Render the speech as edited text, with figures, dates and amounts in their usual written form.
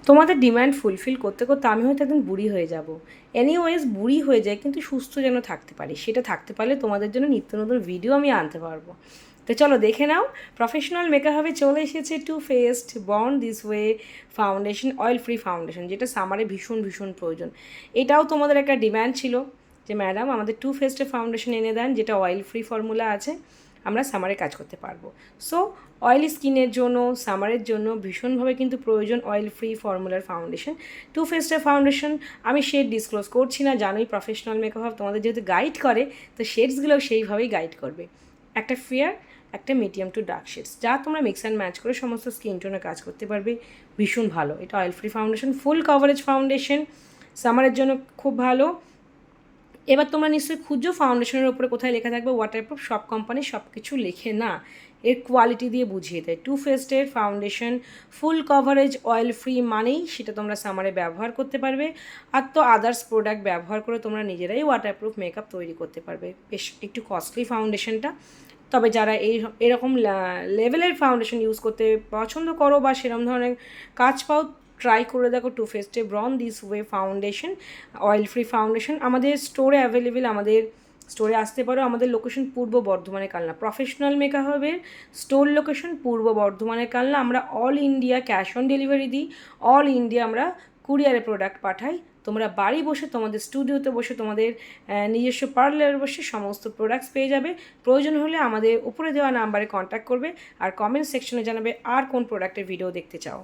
তোমাদের demand fulfil করতে করতে আমি হয়তো একদিন বুড়ি হয়ে যাব। এনিওয়েজ বুড়ি হয়ে যায় কিন্তু সুস্থ যেন থাকতে পারি, সেটা থাকতে পারলে তোমাদের জন্য নিত্য নতুন ভিডিও আমি আনতে পারবো। তো চলো দেখে নাও, প্রফেশনাল মেকআপে চলে এসেছে too faced born this way foundation, oil free foundation, যেটা সামারে ভীষণ ভীষণ প্রয়োজন। এটাও তোমাদের একটা ডিম্যান্ড ছিল যে ম্যাডাম আমাদের টু ফেস্টের ফাউন্ডেশন এনে দেন যেটা অয়েল ফ্রি ফর্মুলা আছে, আমরা সামারে কাজ করতে পারবো। সো অয়েলি স্কিনের জন্য সামারের জন্য ভীষণভাবে কিন্তু প্রয়োজন অয়েল ফ্রি ফর্মুলার ফাউন্ডেশন। টু ফেস্টের ফাউন্ডেশন আমি শেড ডিসক্লোজ করছি না, জানোই প্রফেশনাল মেকআপ তোমাদের যেহেতু গাইড করে, তো শেডসগুলোও সেইভাবেই গাইড করবে। একটা ফেয়ার, একটা মিডিয়াম টু ডার্ক শেডস, যা তোমরা মিক্স অ্যান্ড ম্যাচ করে সমস্ত স্কিন টোনে কাজ করতে পারবে। ভীষণ ভালো এটা oil free foundation, full coverage foundation, সামারের জন্য খুব ভালো। এবার তোমরা নিশ্চয়ই খুঁজো ফাউন্ডেশনের ওপরে কোথায় লেখা থাকবে ওয়াটারপ্রুফ, সব কোম্পানি সব কিছু লেখে না, এর কোয়ালিটি দিয়ে বুঝিয়ে দেয়। টু ফেস্টের foundation full coverage oil free মানেই সেটা তোমরা সামারে ব্যবহার করতে পারবে, আর তো আদার্স প্রোডাক্ট ব্যবহার করে তোমরা নিজেরাই ওয়াটারপ্রুফ মেকআপ তৈরি করতে পারবে। বেশ একটু কস্টলি ফাউন্ডেশনটা, তবে যারা এরকম লেভেলের ফাউন্ডেশন ইউজ করতে পছন্দ করো বা সেরকম ধরনের কাজ পাও, ট্রাই করে দেখো টু ফেস্টে born this way foundation, oil free foundation. আমাদের স্টোরে অ্যাভেলেবেল, আমাদের স্টোরে আসতে পারো। আমাদের লোকেশন পূর্ব বর্ধমানে কালনা, প্রফেশনাল মেকআপের স্টোর লোকেশন পূর্ব বর্ধমানে কালনা। আমরা all India cash on delivery দিই, অল ইন্ডিয়া আমরা কুরিয়ারে প্রোডাক্ট পাঠাই। তোমরা বাড়ি বসে, তোমাদের স্টুডিওতে বসে, তোমাদের নিজস্ব পার্লারে বসে সমস্ত প্রোডাক্টস পেয়ে যাবে। প্রয়োজন হলে আমাদের উপরে দেওয়া নাম্বারে কন্ট্যাক্ট করবে আর কমেন্ট সেকশনে জানাবে আর কোন প্রোডাক্টের ভিডিও দেখতে চাও।